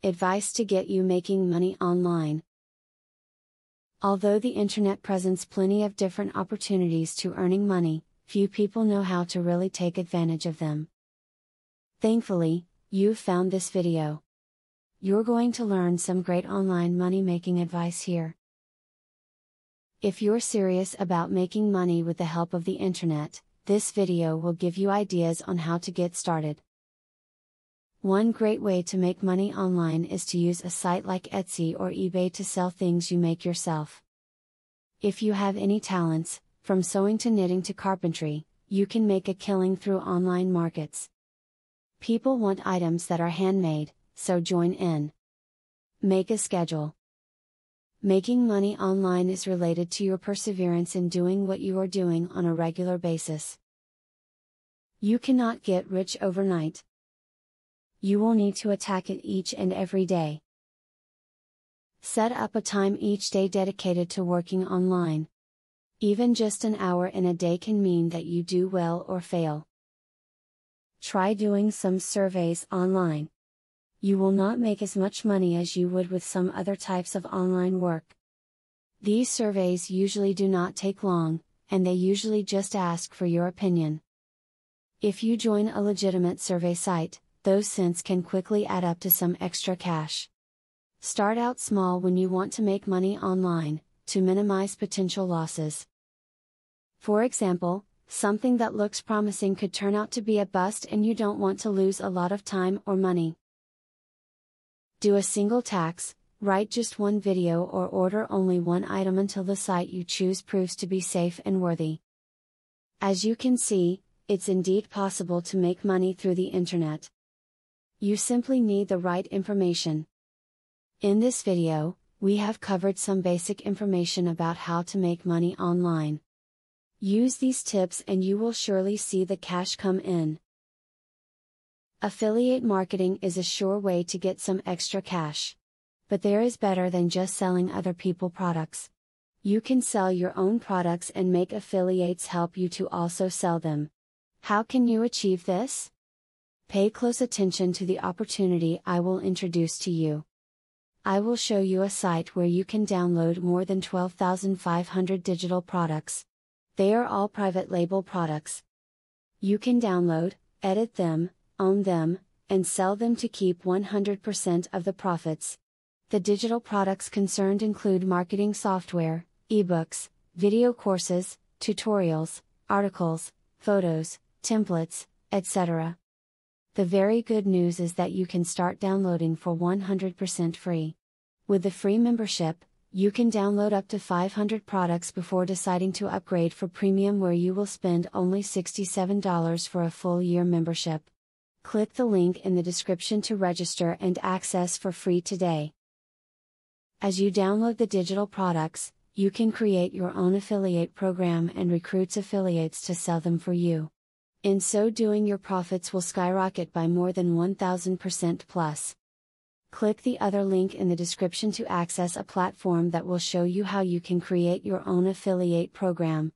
Advice to get you making money online. Although the internet presents plenty of different opportunities to earning money, few people know how to really take advantage of them. Thankfully, you've found this video. You're going to learn some great online money making advice here. If you're serious about making money with the help of the internet, this video will give you ideas on how to get started. One great way to make money online is to use a site like Etsy or eBay to sell things you make yourself. If you have any talents, from sewing to knitting to carpentry, you can make a killing through online markets. People want items that are handmade, so join in. Make a schedule. Making money online is related to your perseverance in doing what you are doing on a regular basis. You cannot get rich overnight. You will need to attack it each and every day. Set up a time each day dedicated to working online. Even just an hour in a day can mean that you do well or fail. Try doing some surveys online. You will not make as much money as you would with some other types of online work. These surveys usually do not take long, and they usually just ask for your opinion. If you join a legitimate survey site, those cents can quickly add up to some extra cash. Start out small when you want to make money online, to minimize potential losses. For example, something that looks promising could turn out to be a bust and you don't want to lose a lot of time or money. Do a single task, write just one video or order only one item until the site you choose proves to be safe and worthy. As you can see, it's indeed possible to make money through the internet. You simply need the right information. In this video, we have covered some basic information about how to make money online. Use these tips and you will surely see the cash come in. Affiliate marketing is a sure way to get some extra cash. But there is better than just selling other people's products. You can sell your own products and make affiliates help you to also sell them. How can you achieve this? Pay close attention to the opportunity I will introduce to you. I will show you a site where you can download more than 12,500 digital products. They are all private label products. You can download, edit them, own them, and sell them to keep 100% of the profits. The digital products concerned include marketing software, ebooks, video courses, tutorials, articles, photos, templates, etc. The very good news is that you can start downloading for 100% free. With the free membership, you can download up to 500 products before deciding to upgrade for premium, where you will spend only $67 for a full year membership. Click the link in the description to register and access for free today. As you download the digital products, you can create your own affiliate program and recruit affiliates to sell them for you. In so doing, your profits will skyrocket by more than 1000% plus. Click the other link in the description to access a platform that will show you how you can create your own affiliate program.